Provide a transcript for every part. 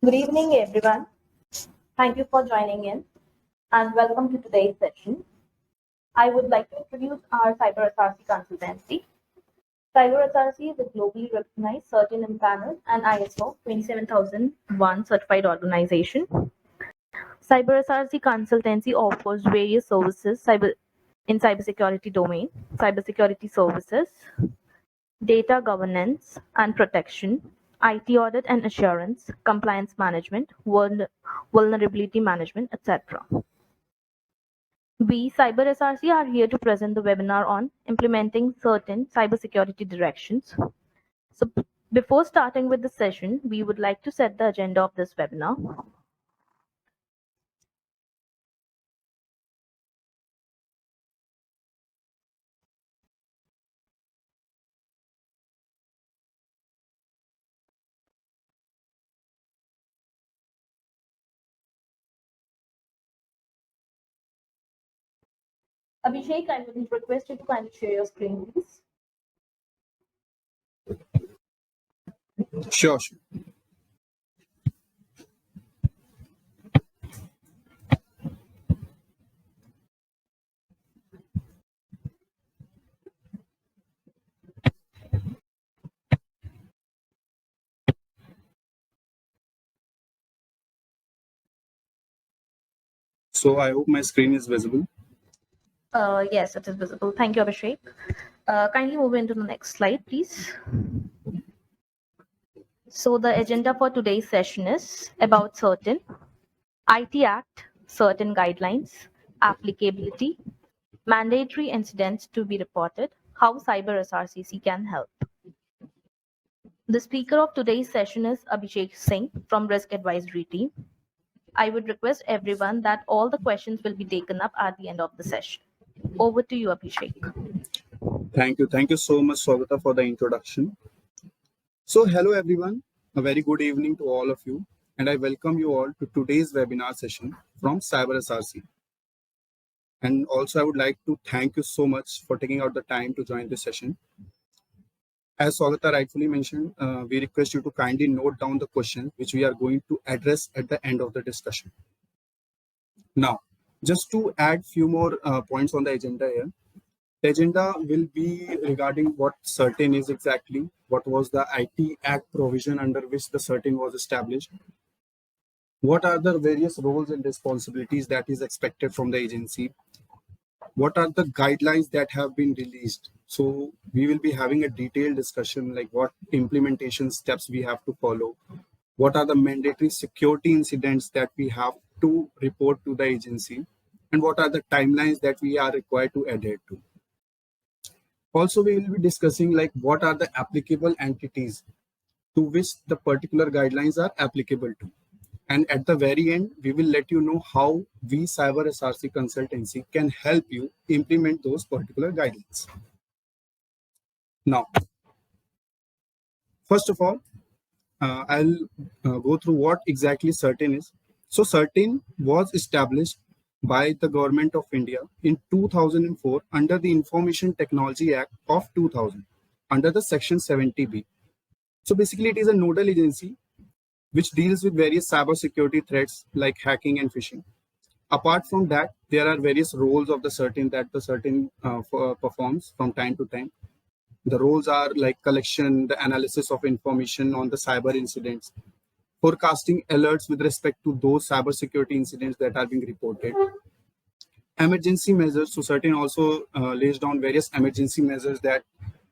Good evening, everyone. Thank you for joining in and welcome to today's session. I would like to introduce our Cyber SRC consultancy. Cyber SRC is a globally recognized Cert-IN impaneled and ISO 27001 certified organization. Cyber SRC consultancy offers various services in cybersecurity domain, cybersecurity services, data governance and protection, IT audit and assurance, compliance management, vulnerability management, etc. We, Cyber SRC, are here to present the webinar on implementing certain cybersecurity directions. So, before starting with the session, we would like to set the agenda of this webinar. Abhishek, I would request you to kindly share your screen, please. Sure. So I hope my screen is visible. Yes, it is visible. Thank you, Abhishek. Kindly move into the next slide, please. So the agenda for today's session is about Cert-In, IT Act, certain guidelines, applicability, mandatory incidents to be reported, how Cyber SRCC can help. The speaker of today's session is Abhishek Singh from Risk Advisory Team. I would request everyone that all the questions will be taken up at the end of the session. Over to you, Abhishek. Thank you. Thank you so much, Swagata, for the introduction. So hello, everyone. A very good evening to all of you. And I welcome you all to today's webinar session from Cyber SRC. And also, I would like to thank you so much for taking out the time to join this session. As Swagata rightfully mentioned, we request you to kindly note down the questions which we are going to address at the end of the discussion. Now, just to add few more points on the agenda here. The agenda will be regarding what Cert-In is exactly, what was the IT Act provision under which the Cert-In was established, what are the various roles and responsibilities that is expected from the agency, what are the guidelines that have been released. So we will be having a detailed discussion like what implementation steps we have to follow, what are the mandatory security incidents that we have to report to the agency, and what are the timelines that we are required to adhere to. Also, we will be discussing like what are the applicable entities to which the particular guidelines are applicable to. And at the very end, we will let you know how we Cyber SRC Consultancy can help you implement those particular guidelines. Now, first of all, I'll go through what exactly Cert-In is. So Cert-In was established by the Government of India in 2004 under the Information Technology Act of 2000 under the Section 70B. So basically it is a nodal agency which deals with various cybersecurity threats like hacking and phishing. Apart from that, there are various roles of the Cert-In that the Cert-In performs from time to time. The roles are like collection, the analysis of information on the cyber incidents, forecasting alerts with respect to those cybersecurity incidents that are being reported. Emergency measures. So Cert-In also lays down various emergency measures that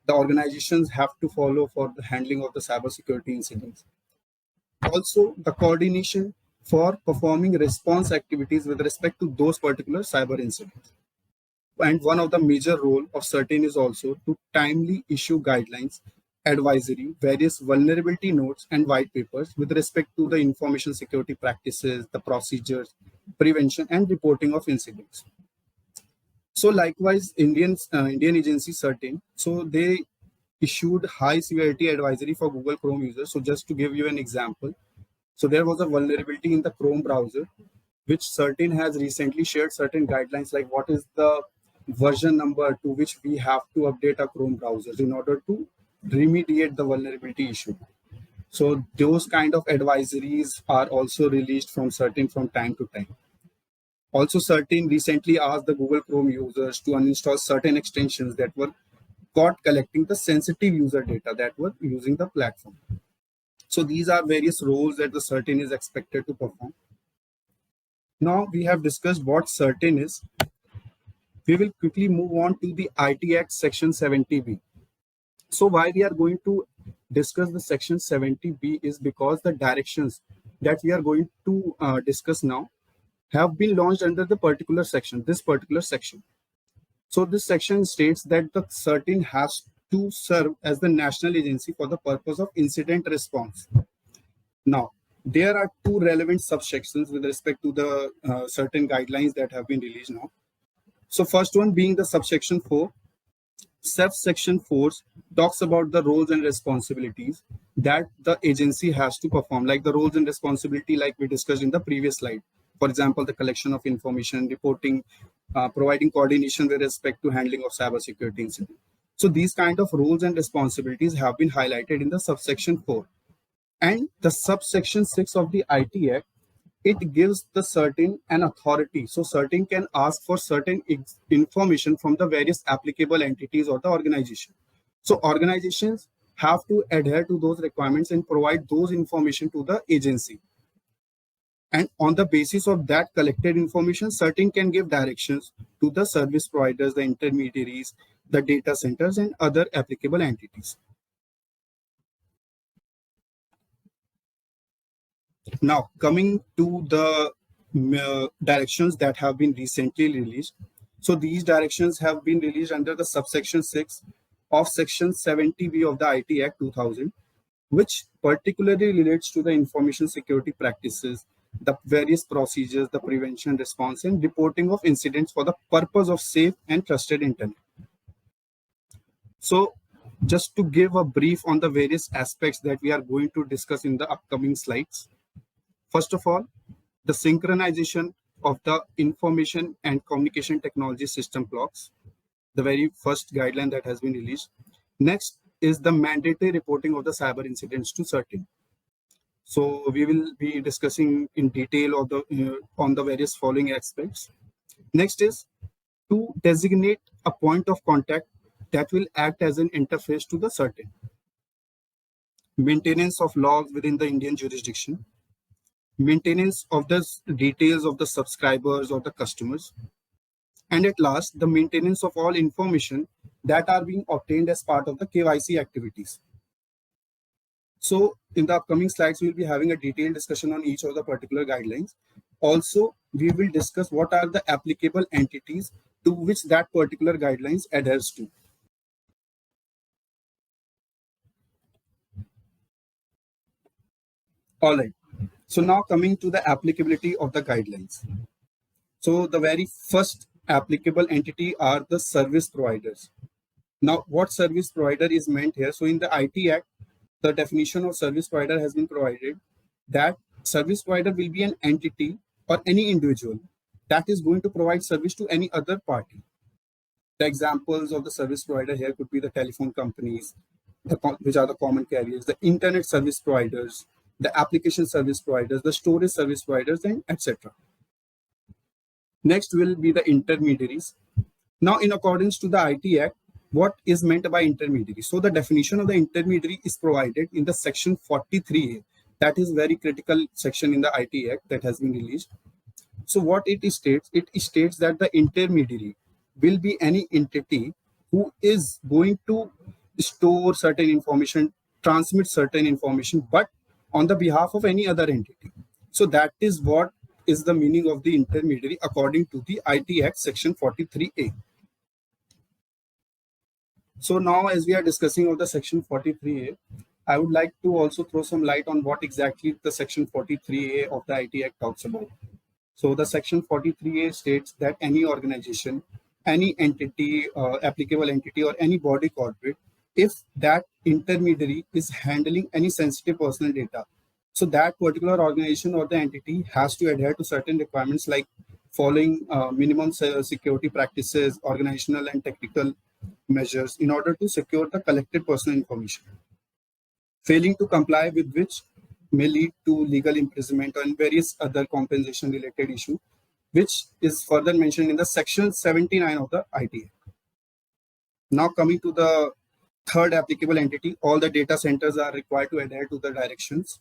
the organizations have to follow for the handling of the cybersecurity incidents. Also, the coordination for performing response activities with respect to those particular cyber incidents. And one of the major role of Cert-In is also to timely issue guidelines, advisory, various vulnerability notes and white papers with respect to the information security practices, the procedures, prevention and reporting of incidents. So likewise, Indian agency Cert-In, so they issued high severity advisory for Google Chrome users. So just to give you an example, so there was a vulnerability in the Chrome browser, which Cert-In has recently shared certain guidelines like what is the version number to which we have to update our Chrome browsers in order to remediate the vulnerability issue. So those kind of advisories are also released from Cert-In from time to time. Also, Cert-In recently asked the Google Chrome users to uninstall certain extensions that were caught collecting the sensitive user data that were using the platform. So these are various roles that the Cert-In is expected to perform. Now we have discussed what Cert-In is. We will quickly move on to the IT Act Section 70B. So why we are going to discuss the Section 70B is because the directions that we are going to discuss now have been launched under the particular section, this particular section. So this section states that the Cert-In has to serve as the national agency for the purpose of incident response. Now, there are two relevant subsections with respect to the Cert-In guidelines that have been released now. So first one being the subsection 4. Subsection 4 talks about the roles and responsibilities that the agency has to perform, like the roles and responsibility like we discussed in the previous slide. For example, the collection of information, reporting, providing coordination with respect to handling of cybersecurity incidents. So these kind of roles and responsibilities have been highlighted in the subsection 4. And the subsection 6 of the IT Act, it gives the Cert-In an authority. So Cert-In can ask for certain information from the various applicable entities or the organization. So organizations have to adhere to those requirements and provide those information to the agency. And on the basis of that collected information, Cert-In can give directions to the service providers, the intermediaries, the data centers, and other applicable entities. Now, coming to the directions that have been recently released. So these directions have been released under the subsection 6 of section 70B of the IT Act 2000, which particularly relates to the information security practices, the various procedures, the prevention, response, and reporting of incidents for the purpose of safe and trusted internet. So just to give a brief on the various aspects that we are going to discuss in the upcoming slides. First of all, the synchronization of the information and communication technology system clocks, the very first guideline that has been released. Next is the mandatory reporting of the cyber incidents to Cert-In. So we will be discussing in detail of the on the various following aspects. Next is to designate a point of contact that will act as an interface to the Cert-In. Maintenance of logs within the Indian jurisdiction. Maintenance of the details of the subscribers or the customers, and at last, the maintenance of all information that are being obtained as part of the KYC activities. So in the upcoming slides, we'll be having a detailed discussion on each of the particular guidelines. Also, we will discuss what are the applicable entities to which that particular guidelines adheres to. All right. So now coming to the applicability of the guidelines. So the very first applicable entity are the service providers. Now, what service provider is meant here? So in the IT Act, the definition of service provider has been provided that service provider will be an entity or any individual that is going to provide service to any other party. The examples of the service provider here could be the telephone companies, which are the common carriers, the internet service providers, the application service providers, the storage service providers, and etc. Next will be the intermediaries. Now, in accordance to the IT Act, what is meant by intermediary? So the definition of the intermediary is provided in the section 43A. That is very critical section in the IT Act that has been released. So what it states that the intermediary will be any entity who is going to store certain information, transmit certain information, but on the behalf of any other entity. So that is what is the meaning of the intermediary according to the IT Act section 43A. So now as we are discussing of the section 43A, I would like to also throw some light on what exactly the section 43A of the IT Act talks about. So the section 43A states that any organization, any entity, applicable entity or any body corporate, if that intermediary is handling any sensitive personal data, so that particular organization or the entity has to adhere to certain requirements like following minimum security practices, organizational and technical measures in order to secure the collected personal information. failing to comply with which may lead to legal imprisonment and various other compensation related issue, which is further mentioned in the section 79 of the ITA. Now coming to the third applicable entity, all the data centers are required to adhere to the directions.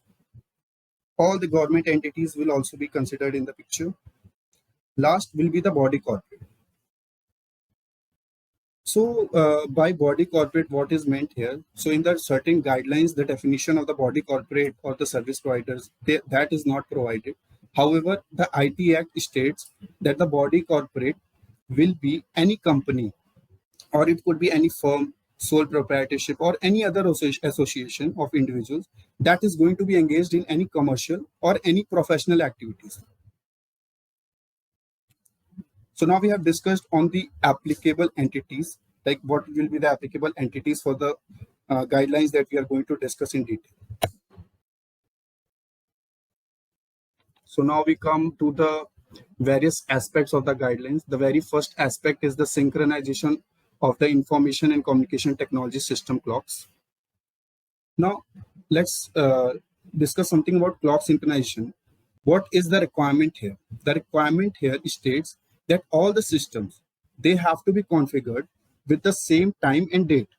All the government entities will also be considered in the picture. Last will be the body corporate. So by body corporate, what is meant here? So in the certain guidelines, the definition of the body corporate or the service providers, that is not provided. However, the IT Act states that the body corporate will be any company, or it could be any firm, sole proprietorship, or any other association of individuals that is going to be engaged in any commercial or any professional activities. So now we have discussed on the applicable entities, like what will be the applicable entities for the guidelines that we are going to discuss in detail. So now we come to the various aspects of the guidelines. The very first aspect is the synchronization of the information and communication technology system clocks. Now let's discuss something about clock synchronization. What is the requirement here? The requirement here states that all the systems, they have to be configured with the same time and date.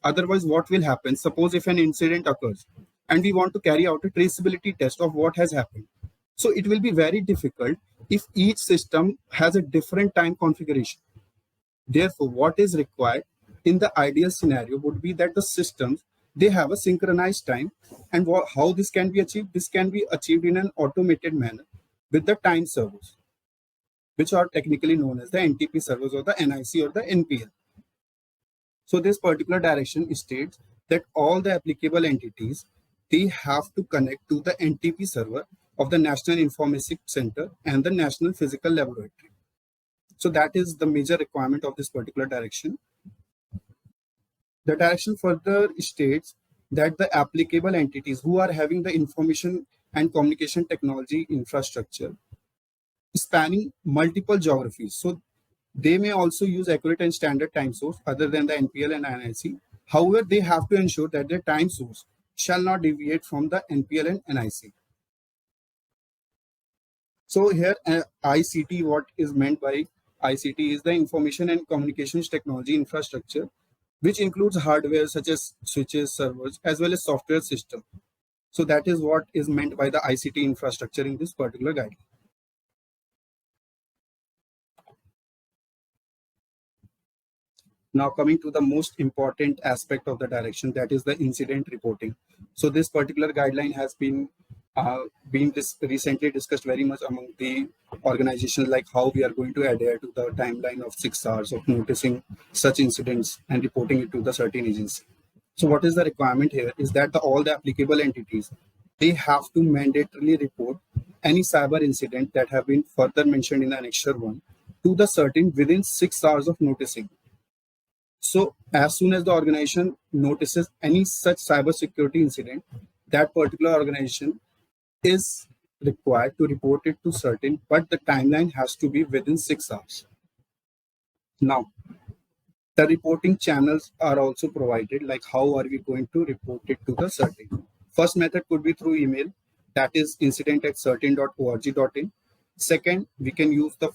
Otherwise, what will happen? Suppose if an incident occurs and we want to carry out a traceability test of what has happened. So it will be very difficult if each system has a different time configuration. Therefore, what is required in the ideal scenario would be that the systems, they have a synchronized time. And how this can be achieved? This can be achieved in an automated manner with the time servers, which are technically known as the NTP servers or the NIC or the NPL. So this particular direction states that all the applicable entities, they have to connect to the NTP server of the National Informatics Center and the National Physical Laboratory. So that is the major requirement of this particular direction. The direction further states that the applicable entities who are having the information and communication technology infrastructure spanning multiple geographies. So they may also use accurate and standard time source other than the NPL and NIC. However, they have to ensure that their time source shall not deviate from the NPL and NIC. So here ICT, what is meant by ICT is the information and communications technology infrastructure, which includes hardware such as switches, servers, as well as software system. So that is what is meant by the ICT infrastructure in this particular guideline. Now coming to the most important aspect of the direction, that is the incident reporting. So this particular guideline has been recently discussed very much among the organizations, like how we are going to adhere to the timeline of 6 hours of noticing such incidents and reporting it to the certain agency. So what is the requirement here is that all the applicable entities, they have to mandatorily report any cyber incident that have been further mentioned in Annexure 1 to the Cert-IN within 6 hours of noticing. So as soon as the organization notices any such cybersecurity incident, that particular organization is required to report it to Cert-IN, but the timeline has to be within 6 hours. Now, the reporting channels are also provided, like how are we going to report it to the Cert-IN. First method could be through email, that is incident@certin.org.in. Second, we can use the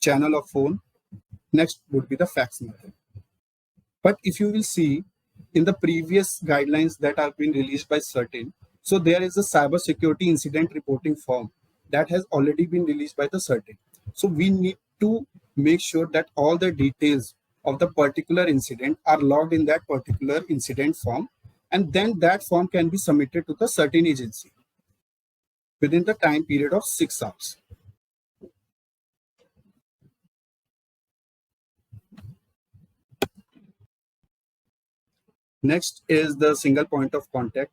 channel of phone. Next would be the fax method. But if you will see in the previous guidelines that have been released by Cert-IN, so there is a cybersecurity incident reporting form that has already been released by the Cert-IN. So we need to make sure that all the details of the particular incident are logged in that particular incident form, and then that form can be submitted to the Cert-IN agency within the time period of 6 hours. Next is the single point of contact.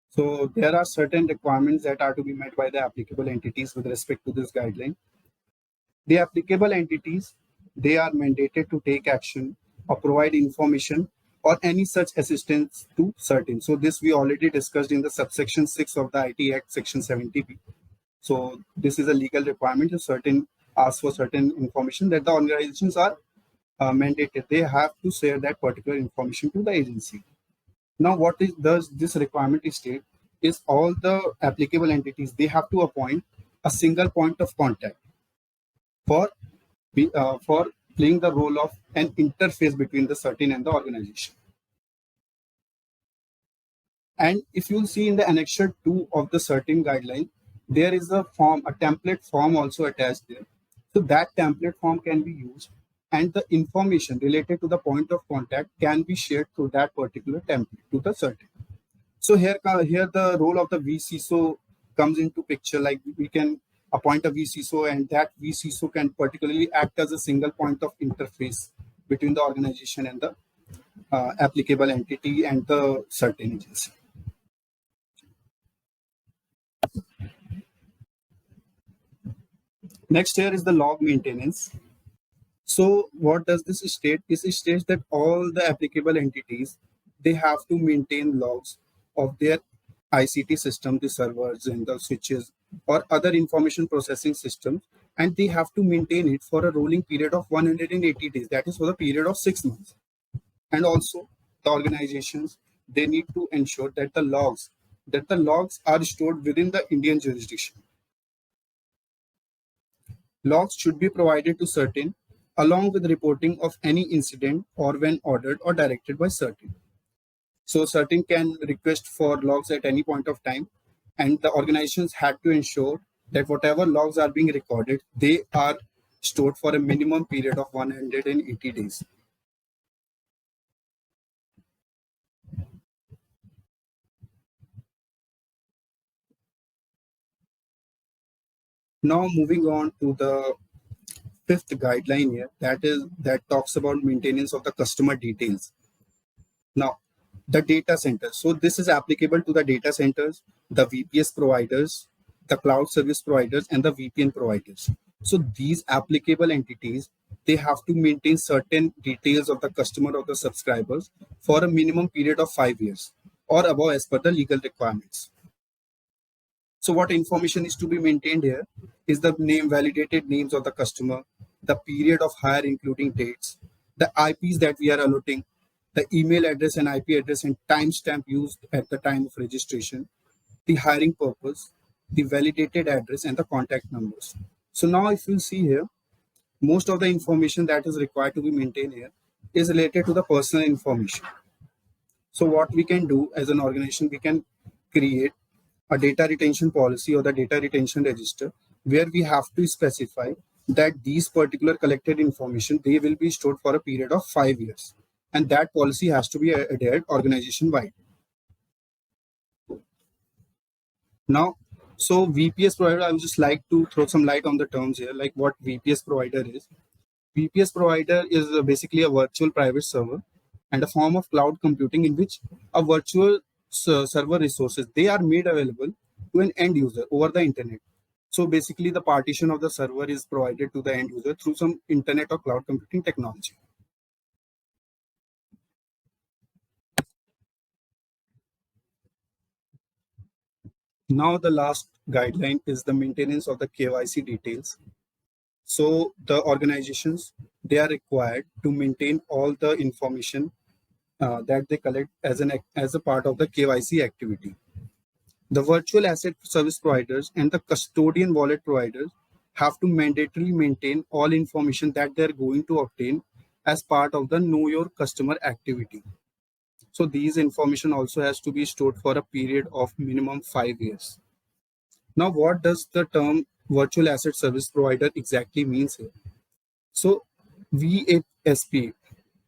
So there are certain requirements that are to be met by the applicable entities with respect to this guideline. The applicable entities, they are mandated to take action or provide information or any such assistance to Cert-IN. So this we already discussed in the subsection 6 of the IT Act, section 70B. So this is a legal requirement. Cert-IN asks for certain information that the organizations are mandated. They have to share that particular information to the agency. Now, does this requirement state is all the applicable entities, they have to appoint a single point of contact for for playing the role of an interface between the Cert-In and the organization. And if you'll see in the annexure 2 of the Cert-In guideline, there is a form, a template form also attached there. So that template form can be used, and the information related to the point of contact can be shared through that particular template to the Cert-In. So here the role of the VCSO comes into picture. Like we can appoint a VCSO, and that VCSO can particularly act as a single point of interface between the organization and the applicable entity and the Cert-In agency. Next here is the log maintenance. So what does this state? It states that all the applicable entities, they have to maintain logs of their ICT system, the servers and the switches or other information processing systems, and they have to maintain it for a rolling period of 180 days. That is for the period of 6 months. And also the organizations, they need to ensure that the logs are stored within the Indian jurisdiction. Logs should be provided to Cert-In along with reporting of any incident or when ordered or directed by Cert-In. So Cert-In can request for logs at any point of time, and the organizations had to ensure that whatever logs are being recorded, they are stored for a minimum period of 180 days. Now moving on to the fifth guideline here, that talks about maintenance of the customer details. Now, the data centers. So this is applicable to the data centers, the VPS providers, the cloud service providers, and the VPN providers. So these applicable entities, they have to maintain certain details of the customer or the subscribers for a minimum period of 5 years or above as per the legal requirements. So what information is to be maintained here is the validated names of the customer, the period of hire including dates, the IPs that we are allotting, the email address and IP address and timestamp used at the time of registration, the hiring purpose, the validated address, and the contact numbers. So now if you see here, most of the information that is required to be maintained here is related to the personal information. So what we can do as an organization, we can create a data retention policy or the data retention register where we have to specify that these particular collected information, they will be stored for a period of 5 years. And that policy has to be adhered organization wide. Now, so VPS provider, I would just like to throw some light on the terms here, like what VPS provider is. VPS provider is basically a virtual private server and a form of cloud computing in which a virtual server resources, they are made available to an end user over the internet. So basically the partition of the server is provided to the end user through some internet or cloud computing technology. Now the last guideline is the maintenance of the KYC details. So the organizations, they are required to maintain all the information that they collect as a part of the KYC activity. The virtual asset service providers and the custodian wallet providers have to mandatorily maintain all information that they're going to obtain as part of the know your customer activity. So these information also has to be stored for a period of minimum 5 years. Now, what does the term virtual asset service provider exactly means here? So VASP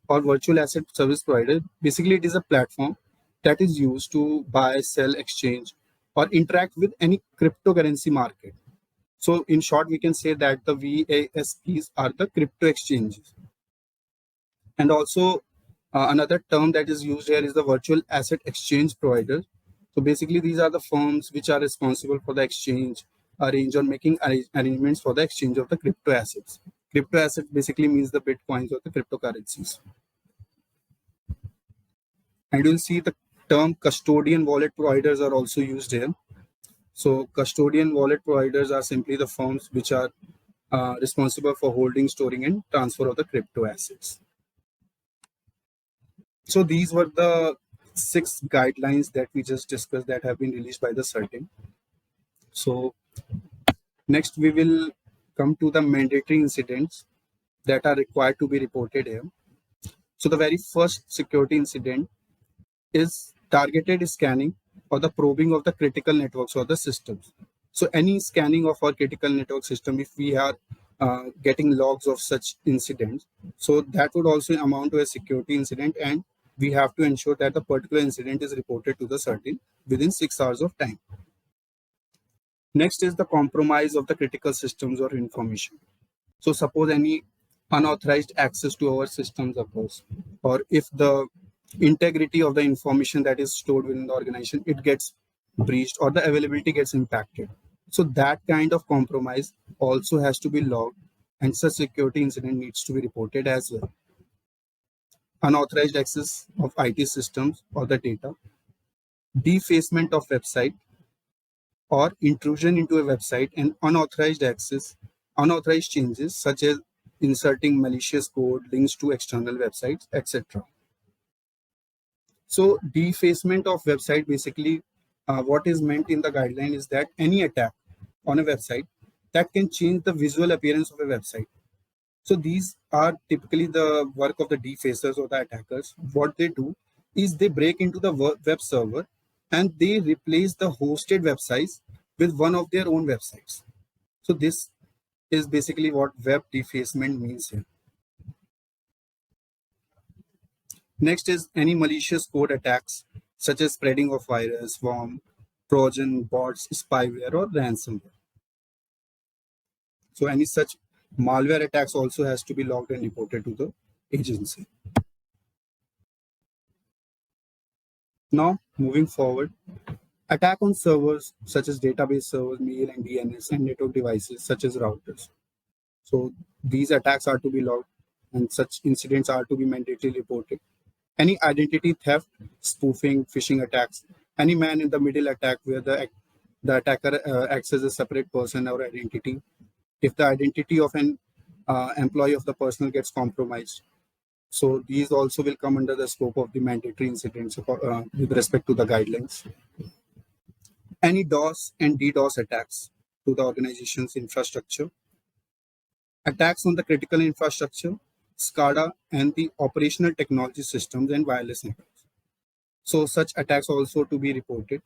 or virtual asset service provider, basically it is a platform that is used to buy, sell, exchange, or interact with any cryptocurrency market. So in short, we can say that the VASPs are the crypto exchanges. And also another term that is used here is the virtual asset exchange provider. So basically these are the firms which are responsible for the exchange, arrange or making arrangements for the exchange of the crypto assets. Crypto asset basically means the bitcoins or the cryptocurrencies. And you'll see the term custodian wallet providers are also used here. So custodian wallet providers are simply the firms which are responsible for holding, storing, and transfer of the crypto assets. So these were the 6 guidelines that we just discussed that have been released by the Cert-IN. So next we will come to the mandatory incidents that are required to be reported here. So the very first security incident is targeted scanning or the probing of the critical networks or the systems. So any scanning of our critical network system, if we are getting logs of such incidents, so that would also amount to a security incident, and we have to ensure that the particular incident is reported to the Cert-IN within 6 hours of time. Next is the compromise of the critical systems or information. So suppose any unauthorized access to our systems occurs, or if the integrity of the information that is stored within the organization, it gets breached or the availability gets impacted. So that kind of compromise also has to be logged, and such security incident needs to be reported as well. Unauthorized access of IT systems or the data, defacement of website or intrusion into a website, and unauthorized access, unauthorized changes such as inserting malicious code, links to external websites, etc. So defacement of website, basically what is meant in the guideline is that any attack on a website that can change the visual appearance of a website. So these are typically the work of the defacers or the attackers. What they do is they break into the web server and they replace the hosted websites with one of their own websites. So this is basically what web defacement means here. Next is any malicious code attacks, such as spreading of virus, worm, Trojan, bots, spyware, or ransomware. So any such malware attacks also has to be logged and reported to the agency. Now, moving forward, attack on servers such as database servers, mail and DNS, and network devices such as routers. So these attacks are to be logged, and such incidents are to be mandatorily reported. Any identity theft, spoofing, phishing attacks, any man in the middle attack where the attacker acts as a separate person or identity. If the identity of an employee of the personnel gets compromised, so these also will come under the scope of the mandatory incidents with respect to the guidelines. Any DOS and DDoS attacks to the organization's infrastructure, attacks on the critical infrastructure, SCADA, and the operational technology systems and wireless networks. So such attacks also to be reported.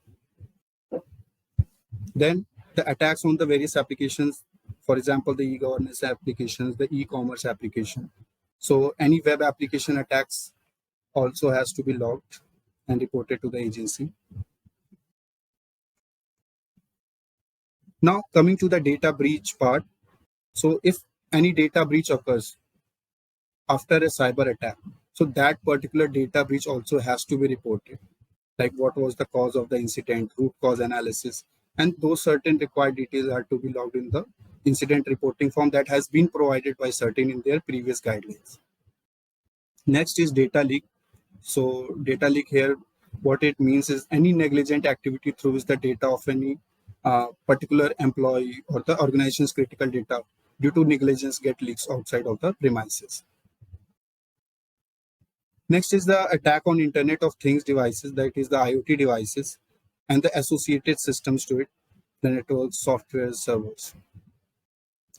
Then the attacks on the various applications, for example, the e-governance applications, the e-commerce application. So any web application attacks also has to be logged and reported to the agency. Now coming to the data breach part. So if any data breach occurs after a cyber attack, so that particular data breach also has to be reported, like what was the cause of the incident, root cause analysis, and those certain required details are to be logged in the incident reporting form that has been provided by Cert-IN in their previous guidelines. Next is data leak. So data leak here, what it means is any negligent activity through which the data of any particular employee or the organization's critical data due to negligence get leaks outside of the premises. Next is the attack on Internet of Things devices, that is the IoT devices and the associated systems to it, the networks, software, servers.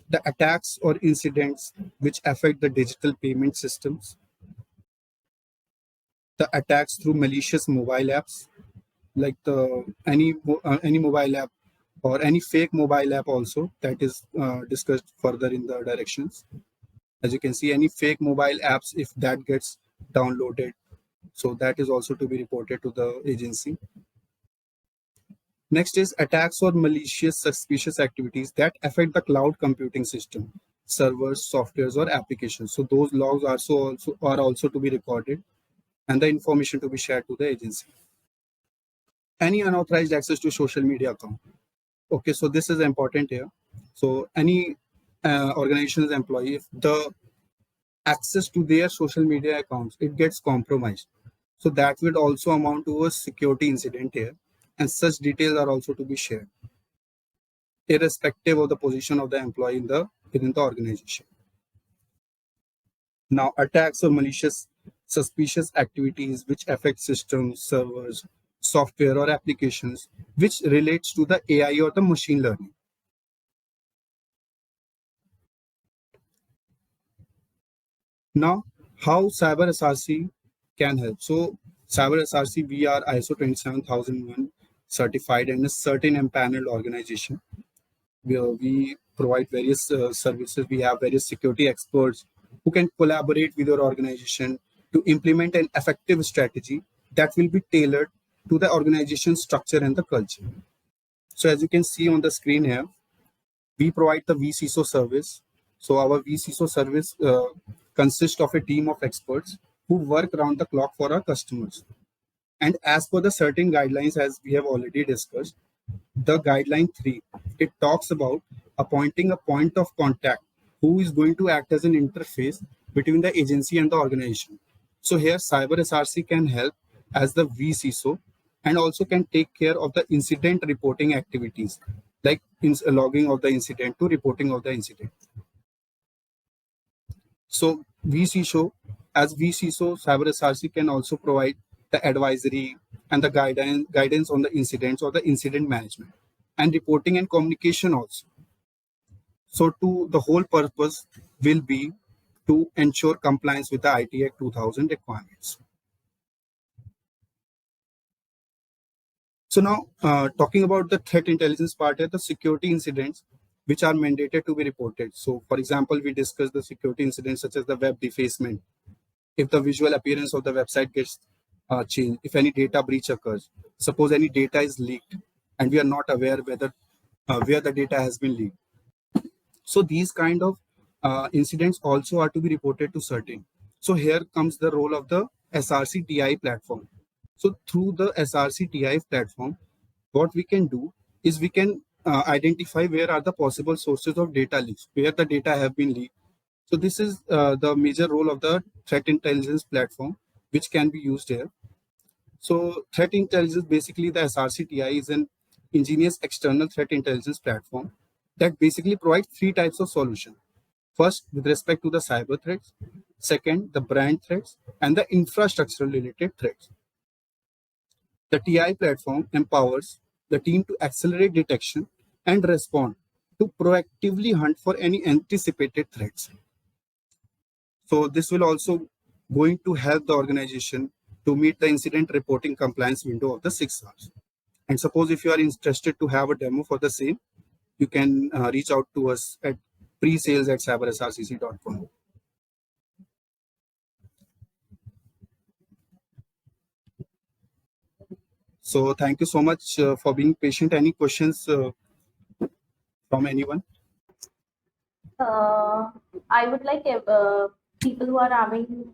The attacks or incidents which affect the digital payment systems, the attacks through malicious mobile apps, like any mobile app or any fake mobile app also, that is discussed further in the directions. As you can see, any fake mobile apps, if that gets downloaded, so that is also to be reported to the agency. Next is attacks or malicious suspicious activities that affect the cloud computing system, servers, softwares, or applications. So those logs are also to be recorded and the information to be shared to the agency. Any unauthorized access to social media account. Okay, so this is important here. So any organization's employee, if the access to their social media accounts, it gets compromised, so that would also amount to a security incident here, and such details are also to be shared, irrespective of the position of the employee within the organization. Now, attacks or malicious suspicious activities which affect systems, servers, software or applications which relates to the AI or the machine learning. Now, how cyber SRC can help? So, cyber SRC, we are ISO 27001 certified and a certain empaneled organization. We provide various services. We have various security experts who can collaborate with your organization to implement an effective strategy that will be tailored to the organization structure and the culture. So, as you can see on the screen here, we provide the vCISO service. So our vCISO service consists of a team of experts who work around the clock for our customers. And as per the certain guidelines, as we have already discussed, the guideline 3, it talks about appointing a point of contact who is going to act as an interface between the agency and the organization. So here cyber SRC can help as the vCISO and also can take care of the incident reporting activities like logging of the incident to reporting of the incident. So vCISO, as vCISO, cyber SRC can also provide the advisory and the guidance on the incidents or the incident management and reporting and communication also. So the whole purpose will be to ensure compliance with the IT Act 2000 requirements. So now talking about the threat intelligence part here, the security incidents which are mandated to be reported. So for example, we discussed the security incidents such as the web defacement. If the visual appearance of the website gets changed, if any data breach occurs, suppose any data is leaked and we are not aware whether where the data has been leaked. So these kind of incidents also are to be reported to Cert-In. So here comes the role of the SRC TI platform. So through the SRC TI platform, what we can do is we can identify where are the possible sources of data leaks, where the data have been leaked. So this is the major role of the threat intelligence platform, which can be used here. So threat intelligence, basically the SRC TI is an ingenious external threat intelligence platform that basically provides 3 types of solution. First, with respect to the cyber threats. Second, the brand threats and the infrastructural related threats. The TI platform empowers the team to accelerate detection and respond to proactively hunt for any anticipated threats. So this will also going to help the organization to meet the incident reporting compliance window of the 6 hours. And suppose if you are interested to have a demo for the same, you can reach out to us at presales@cybersrcc.com. So thank you so much for being patient. Any questions from anyone? I would like people who are having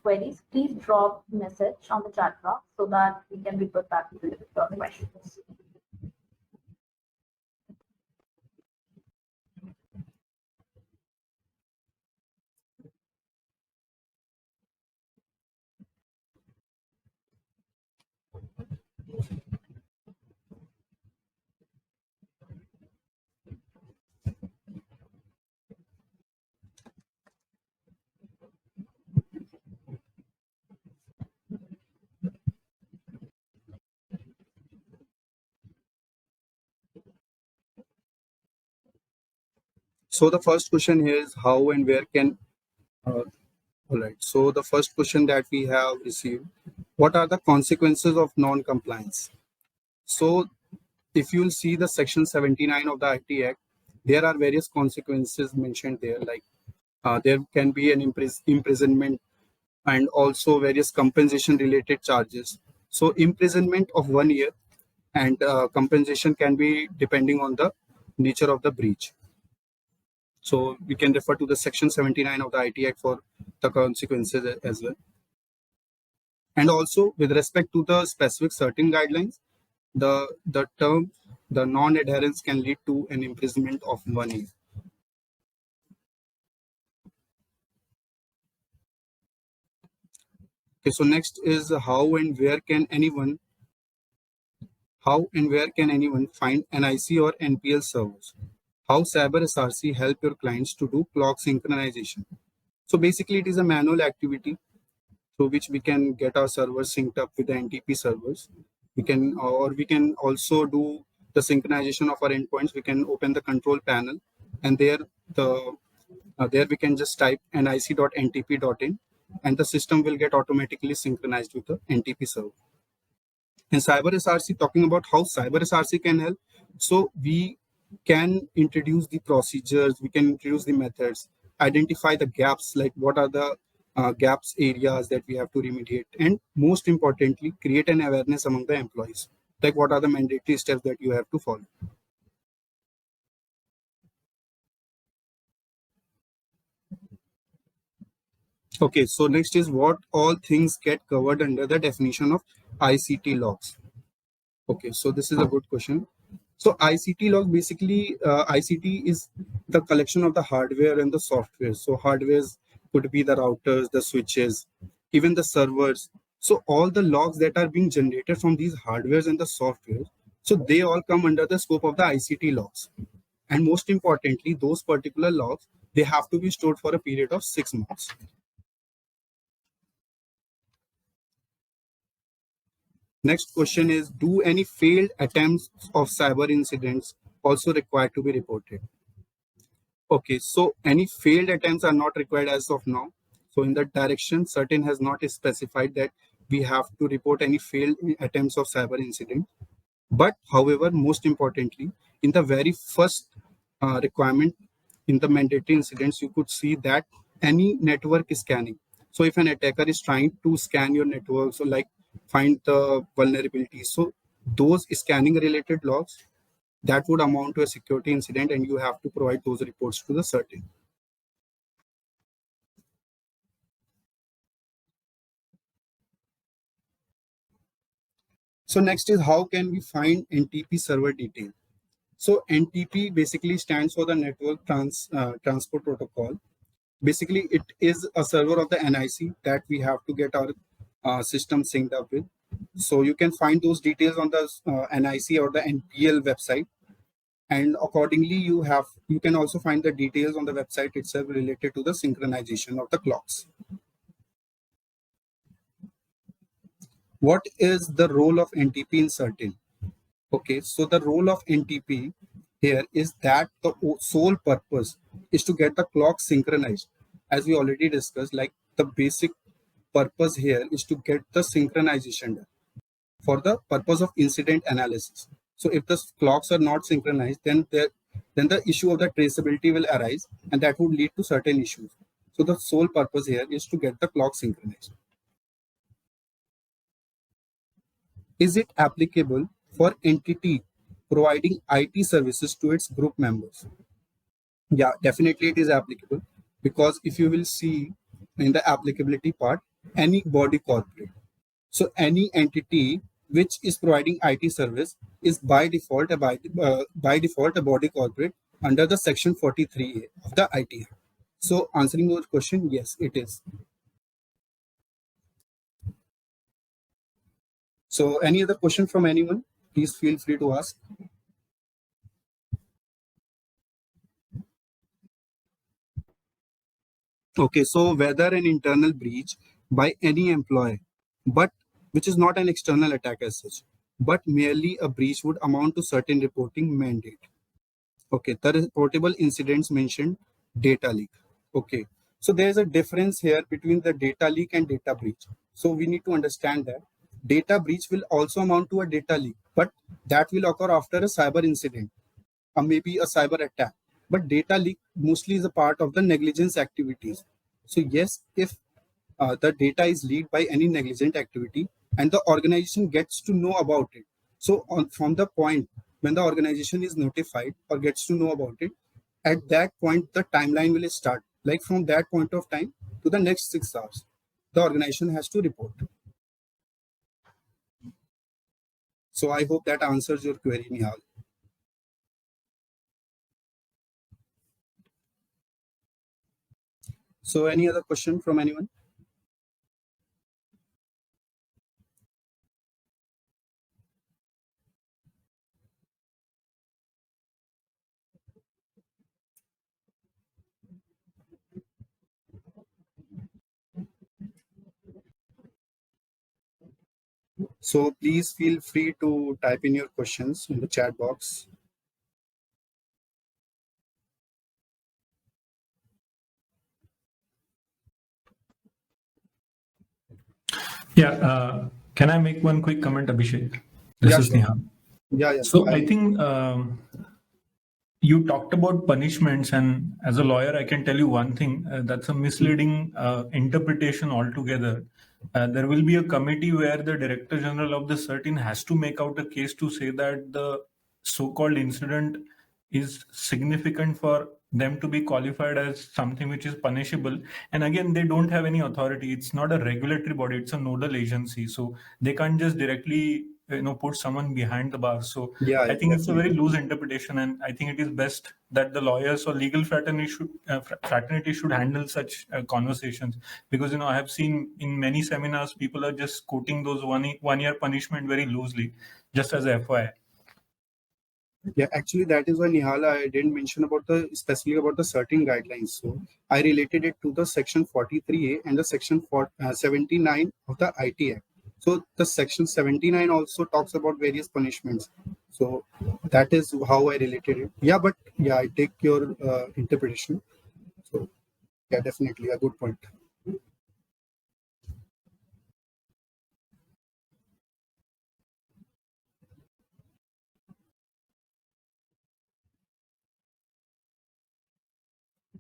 queries, please drop message on the chat box so that we can report back to your questions. So the first question here is how and where can all right. So the first question that we have received, what are the consequences of non-compliance? So if you'll see the section 79 of the IT Act, there are various consequences mentioned there, like there can be an imprisonment and also various compensation related charges. So imprisonment of 1 year and compensation can be depending on the nature of the breach. So we can refer to the section 79 of the IT Act for the consequences as well. And also with respect to the specific Cert-In guidelines, the term, the non-adherence can lead to an imprisonment of 1 year. Okay, so next is how and where can anyone find NIC or NPL servers? How Cyber SRC help your clients to do clock synchronization? So basically it is a manual activity through which we can get our servers synced up with the NTP servers. We can also do the synchronization of our endpoints. We can open the control panel, and the there we can just type nic.ntp.in, and the system will get automatically synchronized with the NTP server. And cyber SRC, talking about how cyber SRC can help. So we can introduce the procedures, we can introduce the methods, identify the gaps, like what are the gaps areas that we have to remediate, and most importantly, create an awareness among the employees, like what are the mandatory steps that you have to follow. Okay, so next is what all things get covered under the definition of ICT logs. Okay, so this is a good question. So ICT log, basically, ICT is the collection of the hardware and the software. So hardwares could be the routers, the switches, even the servers. So all the logs that are being generated from these hardwares and the software, so they all come under the scope of the ICT logs. And most importantly, those particular logs, they have to be stored for a period of 6 months. Next question is, do any failed attempts of cyber incidents also require to be reported? Okay, so any failed attempts are not required as of now. So in that direction, Cert-In has not specified that we have to report any failed attempts of cyber incident. But however, most importantly, in the very first requirement, in the mandatory incidents, you could see that any network scanning. So if an attacker is trying to scan your network, so like find the vulnerabilities, so those scanning related logs, that would amount to a security incident, and you have to provide those reports to the Cert-In. So next is, how can we find NTP server detail? So NTP basically stands for the Network Transport Protocol. Basically, it is a server of the NIC that we have to get our system synced up with. So you can find those details on the NIC or the NPL website, and accordingly you can also find the details on the website itself related to the synchronization of the clocks. What is the role of NTP in Cert-In? Okay, so the role of NTP here is that the sole purpose is to get the clock synchronized. As we already discussed, like the basic purpose here is to get the synchronization done for the purpose of incident analysis. So if the clocks are not synchronized, then the issue of the traceability will arise, and that would lead to certain issues. So the sole purpose here is to get the clock synchronized. Is it applicable for entity providing IT services to its group members? Yeah, definitely it is applicable, because if you will see in the applicability part, any body corporate. So any entity which is providing IT service is by default a body corporate under the section 43A of the IT Act. So answering your question, yes, it is. So any other question from anyone? Please feel free to ask. Okay, so whether an internal breach by any employee, but which is not an external attack as such, but merely a breach would amount to certain reporting mandate. Okay, the reportable incidents mentioned data leak. Okay, so there's a difference here between the data leak and data breach. So we need to understand that data breach will also amount to a data leak, but that will occur after a cyber incident or maybe a cyber attack. But data leak mostly is a part of the negligence activities. So yes, if the data is leaked by any negligent activity and the organization gets to know about it, so from the point when the organization is notified or gets to know about it, at that point the timeline will start. Like from that point of time to the next 6 hours, the organization has to report. So I hope that answers your query, Nihal. So any other question from anyone? So please feel free to type in your questions in the chat box. Yeah, can I make one quick comment, Abhishek? This Yeah, is sure. Nihal. Yeah. So I think you talked about punishments, and as a lawyer, I can tell you one thing that's a misleading interpretation altogether. There will be a committee where the Director General of the Cert-IN has to make out a case to say that the so called incident is significant for them to be qualified as something which is punishable. And again, they don't have any authority. It's not a regulatory body, it's a nodal agency. So they can't just directly put someone behind the bar. So Yeah, I think it's a very definitely. loose interpretation, and I think it is best that the lawyers or legal fraternity should handle such conversations, because I have seen in many seminars people are just quoting those one year punishment very loosely, just as a FYI. Yeah, actually, that is why Nihala, I didn't mention about specifically about the certain guidelines. So I related it to the section 43A and the section 79 of the IT Act. So the section 79 also talks about various punishments. So that is how I related it. Yeah, but yeah, I take your interpretation. So yeah, definitely a good point.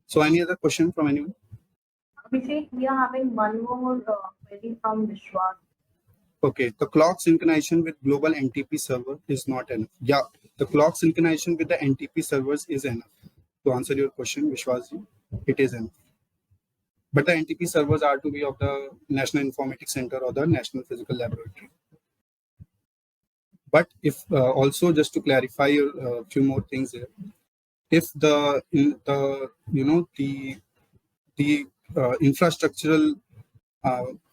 So any other question from anyone? Abhishek, we are having one more query from Vishwas. Okay, the clock synchronization with global NTP server is not enough. Yeah, the clock synchronization with the NTP servers is enough. To answer your question, Vishwasji, it is enough. But the NTP servers are to be of the National Informatics Center or the National Physical Laboratory. But if also just to clarify a few more things here, if the infrastructural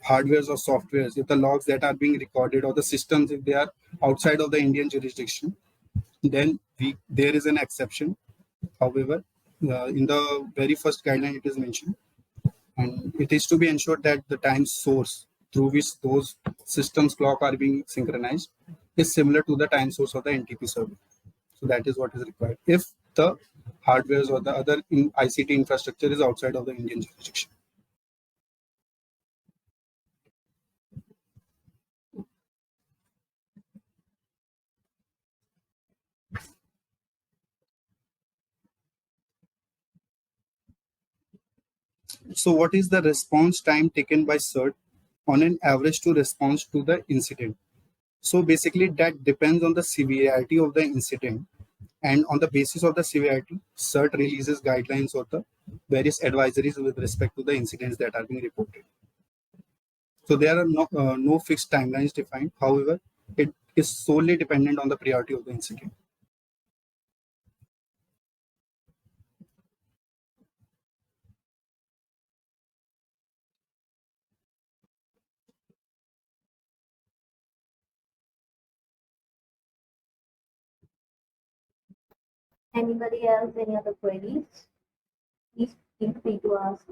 hardwares or softwares, if the logs that are being recorded or the systems, if they are outside of the Indian jurisdiction, then there is an exception. However, in the very first guideline, it is mentioned, and it is to be ensured that the time source through which those systems clock are being synchronized is similar to the time source of the NTP server. So that is what is required if the hardwares or the other ICT infrastructure is outside of the Indian jurisdiction. So what is the response time taken by CERT on an average to response to the incident? So basically that depends on the severity of the incident, and on the basis of the severity, CERT releases guidelines or the various advisories with respect to the incidents that are being reported. So there are no fixed timelines defined. However, it is solely dependent on the priority of the incident. Anybody else, any other queries? Please feel free to ask.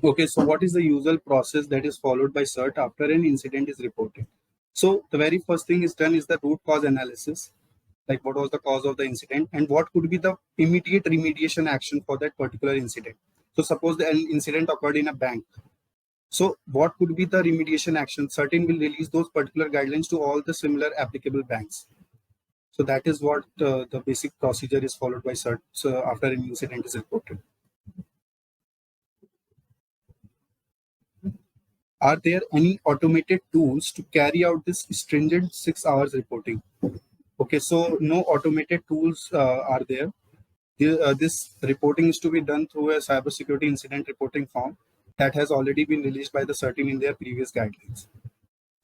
Okay, so what is the usual process that is followed by CERT after an incident is reported? So the very first thing is done is the root cause analysis, like what was the cause of the incident and what could be the immediate remediation action for that particular incident. So suppose the incident occurred in a bank. So what could be the remediation action? Certain will release those particular guidelines to all the similar applicable banks. So that is what the basic procedure is followed by CERT after an incident is reported. Are there any automated tools to carry out this stringent 6 hours reporting? Okay, so no automated tools are there. This reporting is to be done through a cybersecurity incident reporting form that has already been released by the Cert-IN in their previous guidelines.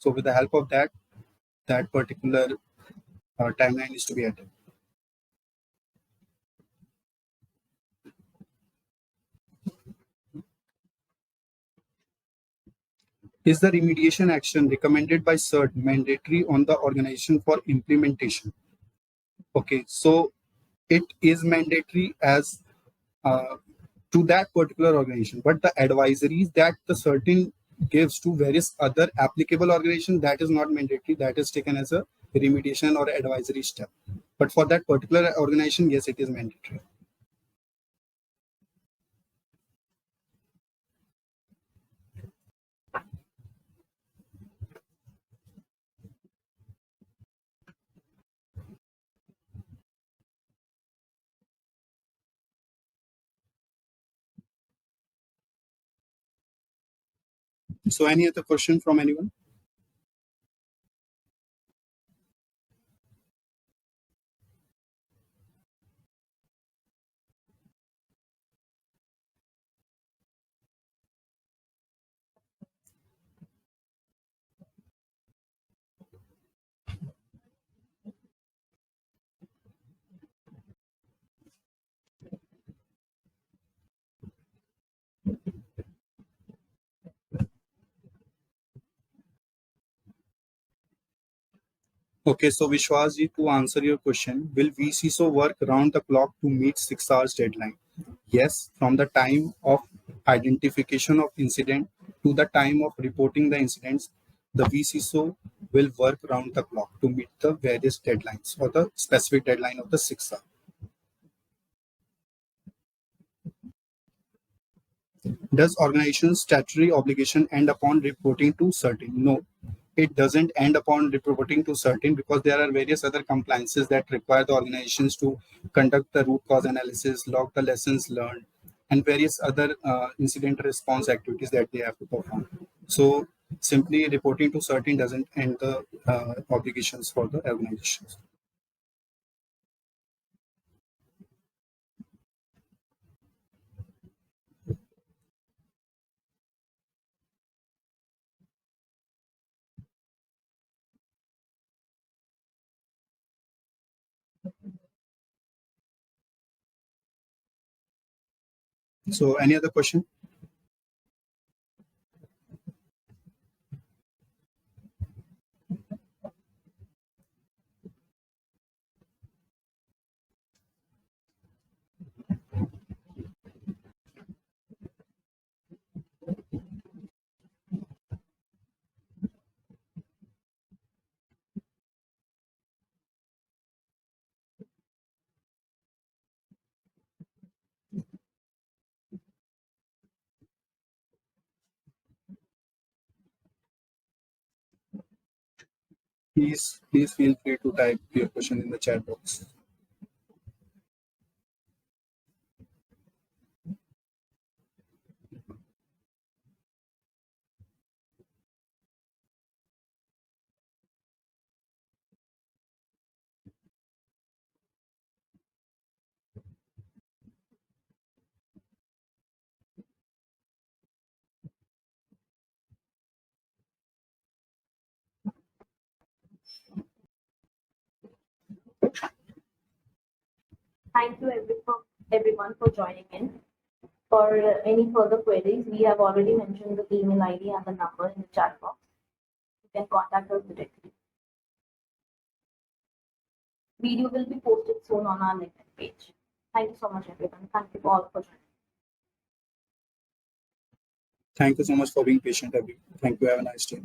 So with the help of that, that particular timeline is to be added. Is the remediation action recommended by CERT mandatory on the organization for implementation? Okay, so it is mandatory as to that particular organization, but the advisories that the CERT-IN gives to various other applicable organizations, that is not mandatory. That is taken as a remediation or advisory step. But for that particular organization, yes, it is mandatory. So any other question from anyone? Okay, so Vishwasji, to answer your question, will VCSO work round the clock to meet 6 hours deadline? Yes, from the time of identification of incident to the time of reporting the incidents, the VCSO will work round the clock to meet the various deadlines or the specific deadline of the 6 hours. Does organization's statutory obligation end upon reporting to Cert-IN? No, it doesn't end upon reporting to Cert-IN because there are various other compliances that require the organizations to conduct the root cause analysis, log the lessons learned, and various other incident response activities that they have to perform. So simply reporting to Cert-IN doesn't end the obligations for the organizations. So any other question? Please feel free to type your question in the chat box. Thank you everyone for joining in. For any further queries, we have already mentioned the email ID and the number in the chat box. You can contact us directly. Video will be posted soon on our LinkedIn page. Thank you so much, everyone. Thank you all for joining. Thank you so much for being patient, everyone. Thank you. Have a nice day.